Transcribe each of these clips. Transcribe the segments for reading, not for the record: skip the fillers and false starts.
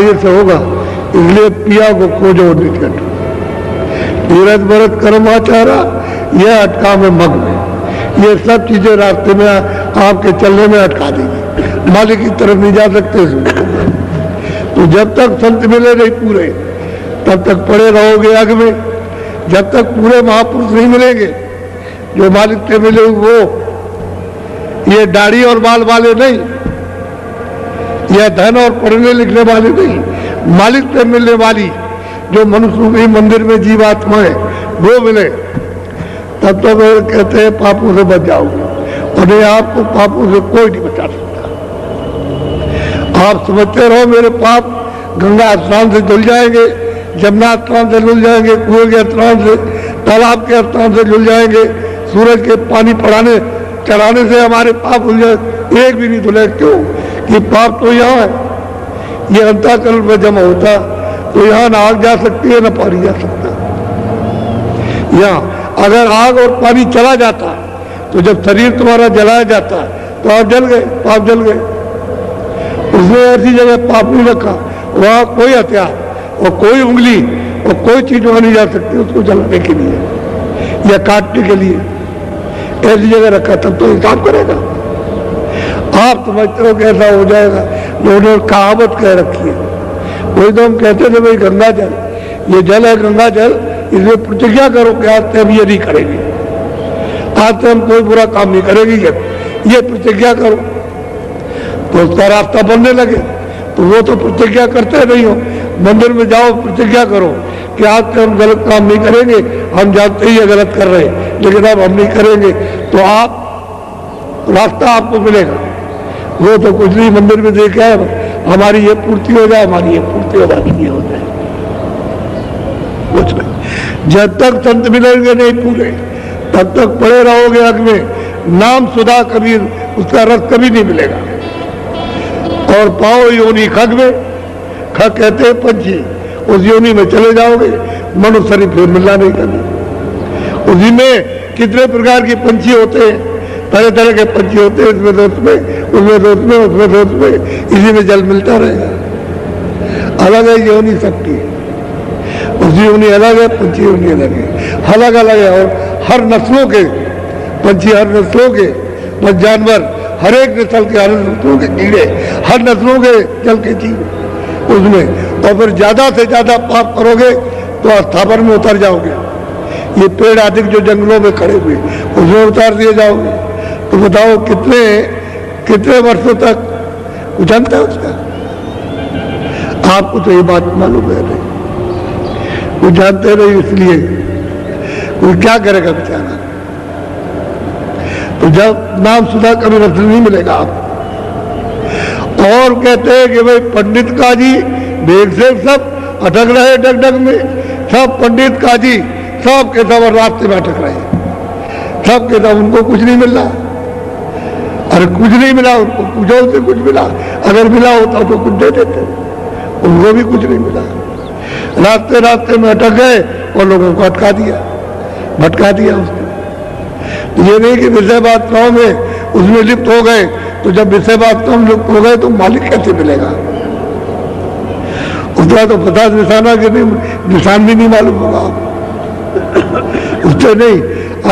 आगे से होगा, इसलिए पिया को खोजो निकट। तीरथ भरत कर्म आचारा, यह अटका में मग में, ये सब चीजें रास्ते में आपके चलने में अटका देंगी, मालिक की तरफ नहीं जा सकते इसमें। तो जब तक संत मिले नहीं पूरे, तब तक पड़े रहोगे अग में। जब तक पूरे महापुरुष नहीं मिलेंगे, जो मालिक से मिले वो, ये दाढ़ी और बाल वाले नहीं, यह धन और पढ़ने लिखने वाले नहीं, मालिक से मिलने वाली जो मनुष्य रूपी मंदिर में जीवात्मा है वो मिले, तब तो वे कहते हैं पापों से बच जाओगे। और ये आपको पापों से कोई नहीं बचा सकता। आप समझते रहो मेरे पाप गंगा स्नान से धुल जाएंगे, जमुना स्नान से धुल जाएंगे, कुएं के स्नान से, तालाब के स्नान से धुल जाएंगे, सूरज के पानी चढ़ाने से हमारे पाप धुल जाए, एक भी नहीं धुले। क्यों? कि पाप तो यहाँ है, ये अंतःकरण में जमा होता, तो यहाँ ना आग जा सकती है ना पानी जा सकता। यहाँ अगर आग और पानी चला जाता, तो जब शरीर तुम्हारा जलाया जाता तो आप जल गए, पाप जल गए। उसने ऐसी जगह पाप नहीं रखा, वहाँ कोई हथियार और कोई उंगली और कोई चीज वहां नहीं जा सकती उसको जलाने के लिए या काटने के लिए। ऐसी जगह रखा, तब तो हिसाब करेगा। आप समझते हो कि ऐसा हो जाएगा, लोगों ने कहावत कह रखी है। वही तो हम कहते थे भाई गंगा जल, ये जल है गंगा जल, इसमें प्रतिज्ञा करो कि आज से हम ये नहीं करेंगे, आज से हम कोई बुरा काम नहीं करेंगे, ये प्रतिज्ञा करो। तो उसका रास्ता बनने लगे। तो वो तो प्रतिज्ञा करते नहीं हो। मंदिर में जाओ, प्रतिज्ञा करो कि आज से हम गलत काम नहीं करेंगे, हम जानते ही ये गलत कर रहे हैं, लेकिन अब हम नहीं करेंगे, तो आप रास्ता आपको मिलेगा। वो तो कुछ नहीं, मंदिर में देखा है, हमारी ये पूर्ति हो जाए, हमारी ये पूर्ति हो जाए, ये हो जाए, कुछ नहीं। जब तक संत मिलेंगे नहीं पूरे, तब तक पड़े रहोगे अग में। नाम सुधा कभी, उसका रस कभी नहीं मिलेगा। और पाओ योनि खग में, खग कहते हैं पंछी, उस योनि में चले जाओगे, मनुष्य शरीर फिर मिलना नहीं कभी। उसी में कितने प्रकार के पंछी होते हैं, तरह तरह के पंछी होते हैं, इसमें दोस्त में, उसमें दोस्त में, उसमें दोस्त में, इसी में जल मिलता रहेगा। अलग है योनि सबकी, उसी योनि अलग है, पंछी योनि अलग है, अलग अलग है। और हर नस्लों के पंछी, हर नस्लों के जानवर, हर एक नस्ल के, हर नस्लों के कीड़े, हर नस्लों के जल के जीव उसमें। और फिर ज्यादा से ज्यादा पाप करोगे तो अस्थावर में उतर जाओगे। ये पेड़ आदि जो जंगलों में खड़े हुए उसमें उतार दिए जाओगे। तो बताओ कितने वर्षों तक कुछ अंत है उसका? आपको तो ये बात मालूम है नहीं, कुछ जानते नहीं, इसलिए कोई क्या करेगा बेचारा। तो जब नाम सुधा कभी रस नहीं मिलेगा आप। और कहते हैं कि भाई पंडित काजी देख से सब अटक रहे डगडग में, सब पंडित काजी सब के सब रास्ते में अटक रहे, सब के सब उनको कुछ नहीं मिल रहा। अरे कुछ नहीं मिला उनको, पूजो से कुछ मिला, अगर मिला होता तो कुछ दे देते, उनको भी कुछ नहीं मिला। रास्ते रास्ते में अटक गए और लोगों को अटका दिया, भटका दिया उसने। ये नहीं कि विषय वासनाओं में उसमें लिप्त हो गए, तो जब विषय वासनाओं में लिप्त हो गए तो मालिक कैसे मिलेगा? उतना तो 50 निशाना के निशान भी नहीं मालूम होगा उससे नहीं।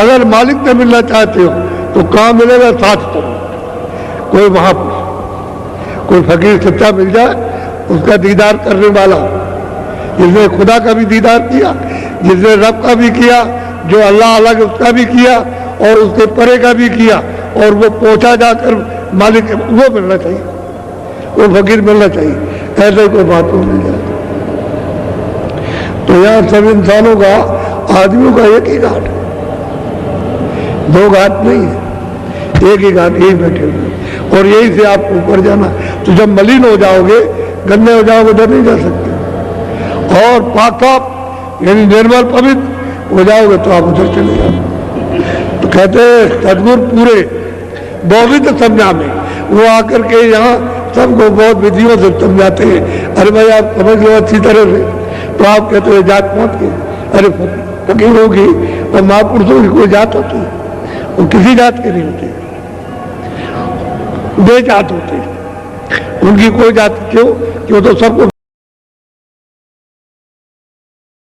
अगर मालिक से मिलना चाहते हो तो कहाँ मिलेगा? साथ तो कोई महापुरुष, कोई फकीर सच्चा मिल जाए, उसका दीदार करने वाला, जिसने खुदा का भी दीदार किया, जिसने रब का भी किया, जो अल्लाह अलग उसका भी किया और उसके परे का भी किया, और वो पहुंचा जाकर मालिक, वो मिलना चाहिए, वो फकीर मिलना चाहिए। ऐसे कोई बात नहीं मिल जाए। तो यहाँ सब इंसानों का, आदमियों का एक ही घाट है, दो घाट नहीं है, एक ही घाट, यही बैठे हुए। और यही से आपको ऊपर जाना। तो जब मलिन हो जाओगे, गंदे हो जाओगे, उधर नहीं जा सकते। और पाक साफ यानी निर्मल पवित्र हो जाओगे तो आप उधर चले जाओगे। तो कहते हैं सदगुरु पूरे बहुविध समझा में, वो आकर के यहाँ सबको बहुत विधियों से समझाते हैं। अरे भाई आप समझ लो अच्छी तरह से, तो आप कहते हो जात पात के, अरे फकीरों की और महापुरुषों की कोई जात होती है? वो किसी जात के नहीं होते, बेजात होते, उनकी कोई जात। क्यों? क्यों? तो सबको